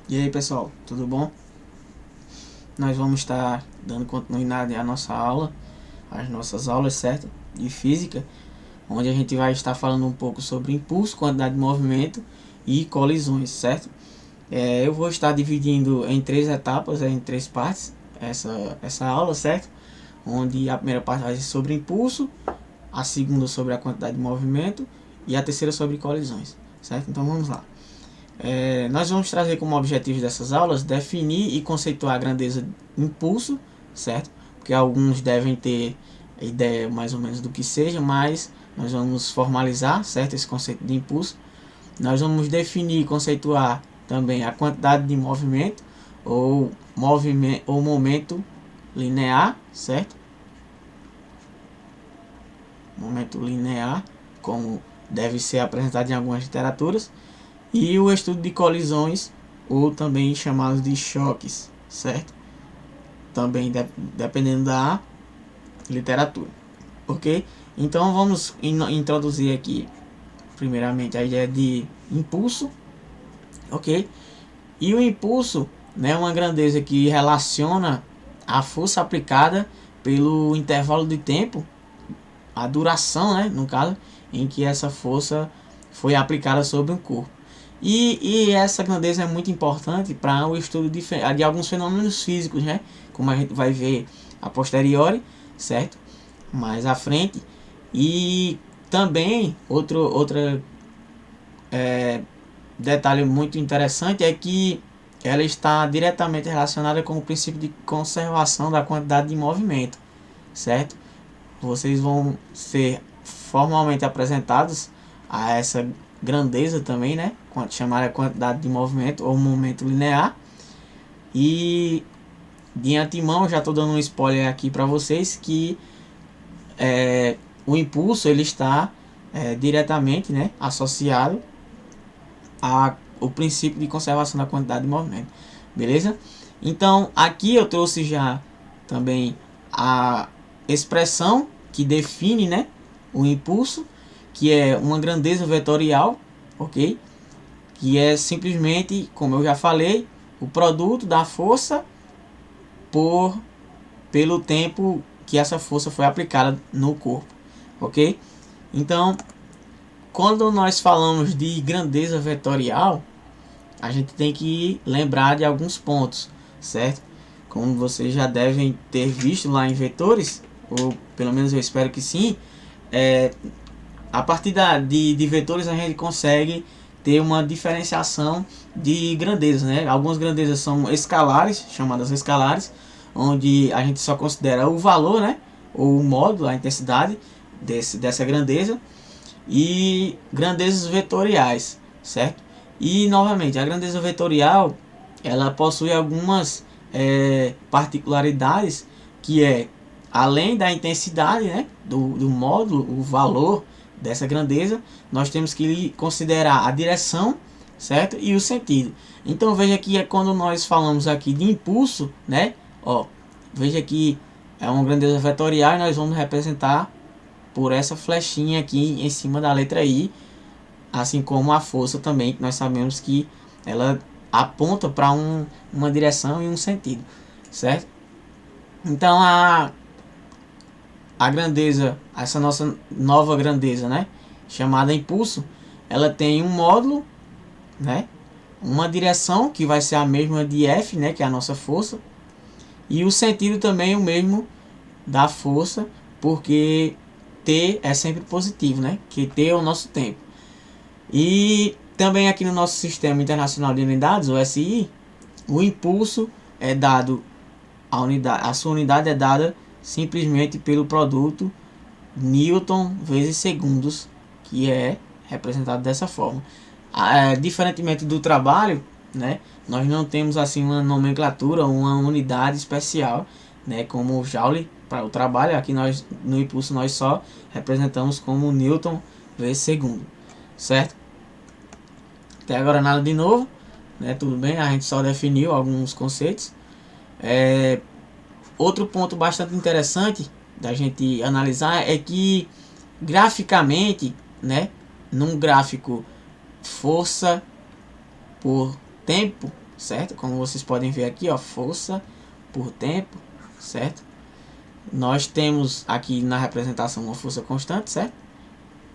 E aí pessoal, tudo bom? Nós vamos estar dando continuidade à nossa aula, às nossas aulas, certo? De física, onde a gente vai estar falando um pouco sobre impulso, quantidade de movimento e colisões, certo? Eu vou estar dividindo em três etapas, em três partes, essa aula, certo? Onde a primeira parte vai ser sobre impulso, a segunda sobre a quantidade de movimento e a terceira sobre colisões, certo? Então vamos lá. Nós vamos trazer como objetivo dessas aulas definir e conceituar a grandeza de impulso, certo? Porque alguns devem ter ideia mais ou menos do que seja, mas nós vamos formalizar, certo, esse conceito de impulso. Nós vamos definir e conceituar também a quantidade de movimento ou momento linear, certo? Momento linear, como deve ser apresentado em algumas literaturas. E o estudo de colisões, ou também chamados de choques, certo? Também dependendo da literatura, ok? Então vamos introduzir aqui primeiramente a ideia de impulso, ok? E o impulso, né, é uma grandeza que relaciona a força aplicada pelo intervalo de tempo, a duração, né, no caso, em que essa força foi aplicada sobre um corpo. E essa grandeza é muito importante para o estudo de alguns fenômenos físicos, né? Como a gente vai ver a posteriori, certo? Mais à frente. E também outra detalhe muito interessante é que ela está diretamente relacionada com o princípio de conservação da quantidade de movimento, certo? Vocês vão ser formalmente apresentados a essa grandeza também, né? Chamada quantidade de movimento ou momento linear. E de antemão já estou dando um spoiler aqui para vocês que o impulso ele está diretamente, né, associado ao princípio de conservação da quantidade de movimento, beleza? Então aqui eu trouxe já também a expressão que define, né, o impulso, que é uma grandeza vetorial, ok? Que é simplesmente, como eu já falei, o produto da força pelo tempo que essa força foi aplicada no corpo, ok? Então, quando nós falamos de grandeza vetorial, a gente tem que lembrar de alguns pontos, certo? Como vocês já devem ter visto lá em vetores, ou pelo menos eu espero que sim, a partir de vetores a gente consegue ter uma diferenciação de grandezas, né? Algumas grandezas são escalares, chamadas escalares, onde a gente só considera o valor, né? Ou o módulo, a intensidade dessa grandeza, e grandezas vetoriais, certo? E novamente, a grandeza vetorial ela possui algumas particularidades que é além da intensidade, né, do módulo, o valor dessa grandeza, nós temos que considerar a direção, certo? E o sentido. Então veja que é quando nós falamos aqui de impulso, né? Ó, veja que é uma grandeza vetorial e nós vamos representar por essa flechinha aqui em cima da letra I, assim como a força também, que nós sabemos que ela aponta para uma direção e um sentido, certo? Então a grandeza, essa nossa nova grandeza, né, chamada impulso, ela tem um módulo, né, uma direção que vai ser a mesma de F, né, que é a nossa força, e o sentido também é o mesmo da força, porque T é sempre positivo, né, que T é o nosso tempo. E também aqui no nosso Sistema Internacional de Unidades, o SI, o impulso é dado, a sua unidade é dada simplesmente pelo produto Newton vezes segundos, que é representado dessa forma. Diferentemente do trabalho, né, nós não temos assim uma nomenclatura, uma unidade especial, né, como o Joule para o trabalho. Aqui nós no impulso nós só representamos como Newton vezes segundo, certo? Até agora nada de novo, né? Tudo bem, a gente só definiu alguns conceitos. Outro ponto bastante interessante da gente analisar é que graficamente, né, num gráfico força por tempo, certo? Como vocês podem ver aqui, ó, força por tempo, certo? Nós temos aqui na representação uma força constante, certo?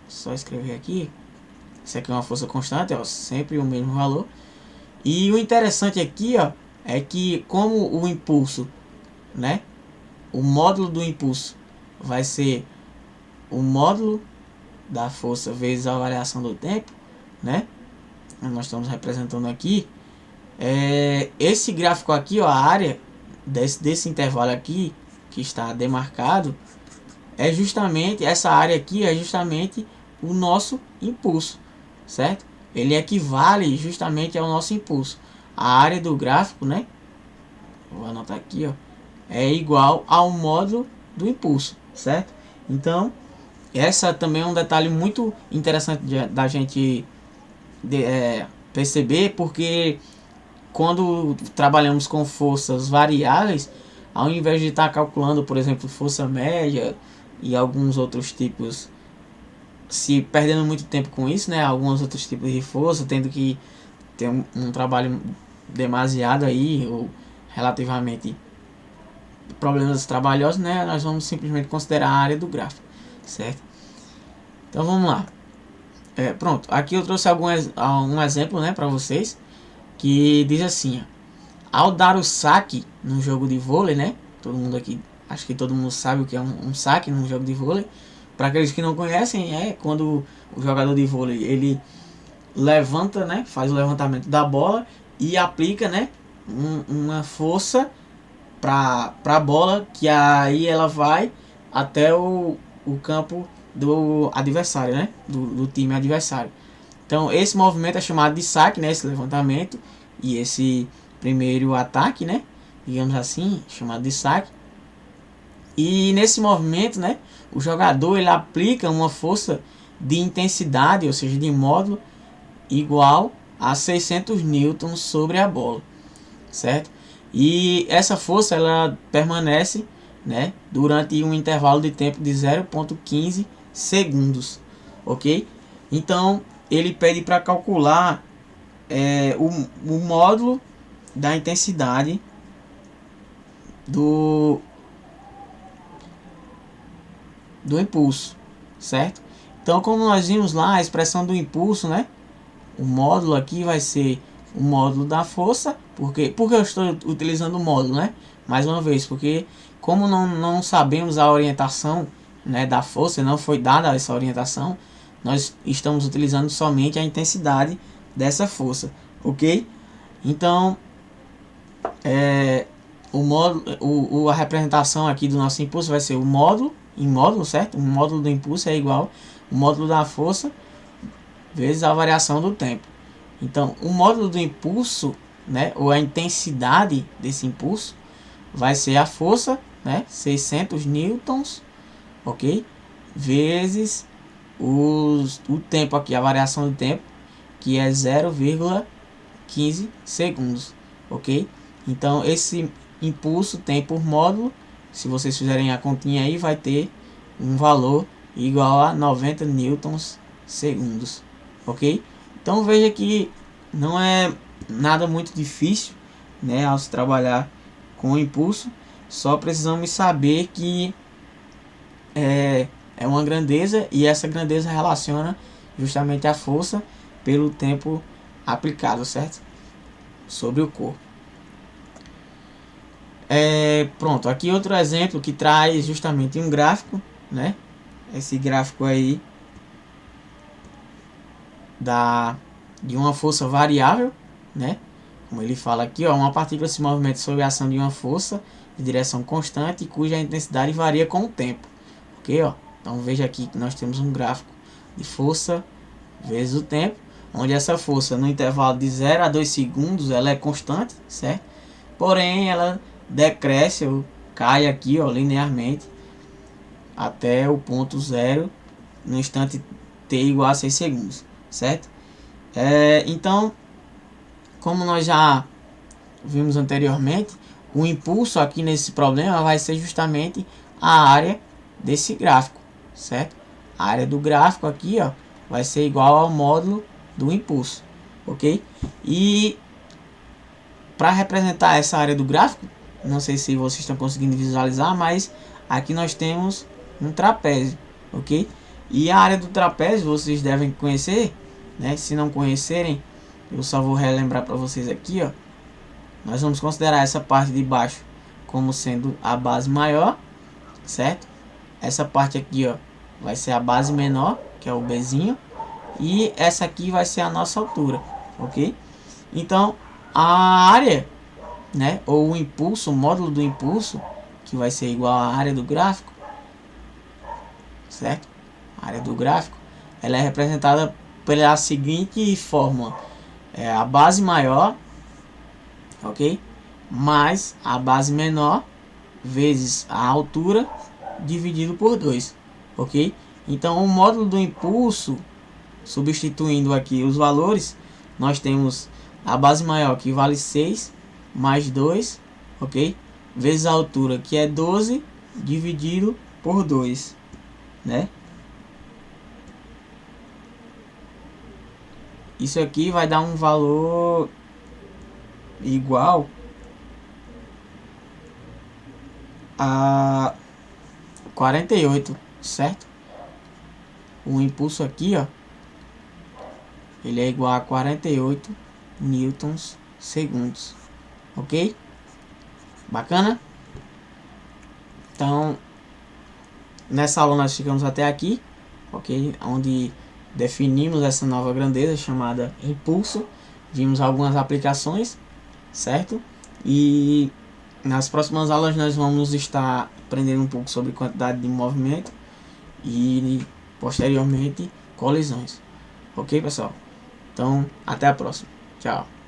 Só escrever aqui. Isso aqui é uma força constante, ó, sempre o mesmo valor. E o interessante aqui, ó, é que como o impulso, né? O módulo do impulso vai ser o módulo da força vezes a variação do tempo, né? Nós estamos representando aqui. Esse gráfico aqui, ó, a área desse intervalo aqui, que está demarcado, é justamente, essa área aqui é justamente o nosso impulso, certo? Ele equivale justamente ao nosso impulso. A área do gráfico, né? Vou anotar aqui, ó, é igual ao módulo do impulso, certo? Então, essa também é um detalhe muito interessante da gente perceber, porque quando trabalhamos com forças variáveis, ao invés de estar calculando, por exemplo, força média e alguns outros tipos, se perdendo muito tempo com isso, né? Alguns outros tipos de força, tendo que ter um trabalho demasiado aí, ou relativamente problemas trabalhosos, né? Nós vamos simplesmente considerar a área do gráfico, certo? Então vamos lá. Pronto, aqui eu trouxe um exemplo, né, para vocês, que diz assim, ó, ao dar o saque no jogo de vôlei, né? Todo mundo aqui, acho que todo mundo sabe o que é um saque num jogo de vôlei. Para aqueles que não conhecem, é quando o jogador de vôlei ele levanta, né? Faz o levantamento da bola e aplica, né? Uma força para a bola, que aí ela vai até o campo do adversário, né? Do time adversário. Então esse movimento é chamado de saque, né? Esse levantamento e esse primeiro ataque, né? Digamos assim, chamado de saque. E nesse movimento, né? O jogador ele aplica uma força de intensidade, ou seja, de módulo, igual a 600 newtons sobre a bola, certo? E essa força ela permanece, né, durante um intervalo de tempo de 0,15 segundos, ok? Então ele pede para calcular o módulo da intensidade do impulso, certo? Então, como nós vimos lá, a expressão do impulso, né? O módulo aqui vai ser o módulo da força. Por que eu estou utilizando o módulo, né? Mais uma vez, porque como não sabemos a orientação, né, da força, não foi dada essa orientação, nós estamos utilizando somente a intensidade dessa força, ok? Então, o módulo, a representação aqui do nosso impulso vai ser o módulo, em módulo, certo? O módulo do impulso é igual o módulo da força vezes a variação do tempo. Então, o módulo do impulso, né, ou a intensidade desse impulso, vai ser a força, né, 600 newtons, ok? Vezes o tempo aqui, a variação do tempo, que é 0,15 segundos, ok? Então, esse impulso tem por módulo, se vocês fizerem a continha aí, vai ter um valor igual a 90 newtons segundos, ok? Então veja que não é nada muito difícil, né, ao se trabalhar com o impulso. Só precisamos saber que é uma grandeza, e essa grandeza relaciona justamente a força pelo tempo aplicado, certo? Sobre o corpo. Pronto, aqui outro exemplo que traz justamente um gráfico, né? Esse gráfico aí de uma força variável, né? Como ele fala aqui, ó, uma partícula se movimenta sob a ação de uma força de direção constante cuja intensidade varia com o tempo, ok? Ó, então veja aqui que nós temos um gráfico de força vezes o tempo, onde essa força no intervalo de 0 a 2 segundos ela é constante, certo? Porém ela decresce ou cai aqui, ó, linearmente até o ponto zero no instante t igual a 6 segundos, certo? Então, como nós já vimos anteriormente, o impulso aqui nesse problema vai ser justamente a área desse gráfico, certo? A área do gráfico aqui, ó, vai ser igual ao módulo do impulso, ok? E para representar essa área do gráfico, não sei se vocês estão conseguindo visualizar, mas aqui nós temos um trapézio, ok? E a área do trapézio vocês devem conhecer, né? Se não conhecerem, eu só vou relembrar para vocês aqui, ó. Nós vamos considerar essa parte de baixo como sendo a base maior, certo? Essa parte aqui, ó, vai ser a base menor, que é o Bzinho, e essa aqui vai ser a nossa altura, ok? Então, a área, né, ou o impulso, o módulo do impulso, que vai ser igual à área do gráfico, certo? A área do gráfico, ela é representada pela seguinte fórmula: é a base maior, ok? Mais a base menor vezes a altura dividido por 2, ok? Então, o módulo do impulso, substituindo aqui os valores, nós temos a base maior, que vale 6, mais 2, ok? Vezes a altura, que é 12, dividido por 2, né? Isso aqui vai dar um valor igual a 48, certo? O impulso aqui, ó, ele é igual a 48 newtons segundos, ok? Bacana? Então, nessa aula nós ficamos até aqui, ok? Onde definimos essa nova grandeza chamada impulso, vimos algumas aplicações, certo? E nas próximas aulas nós vamos estar aprendendo um pouco sobre quantidade de movimento e posteriormente colisões, ok, pessoal? Então, até a próxima. Tchau.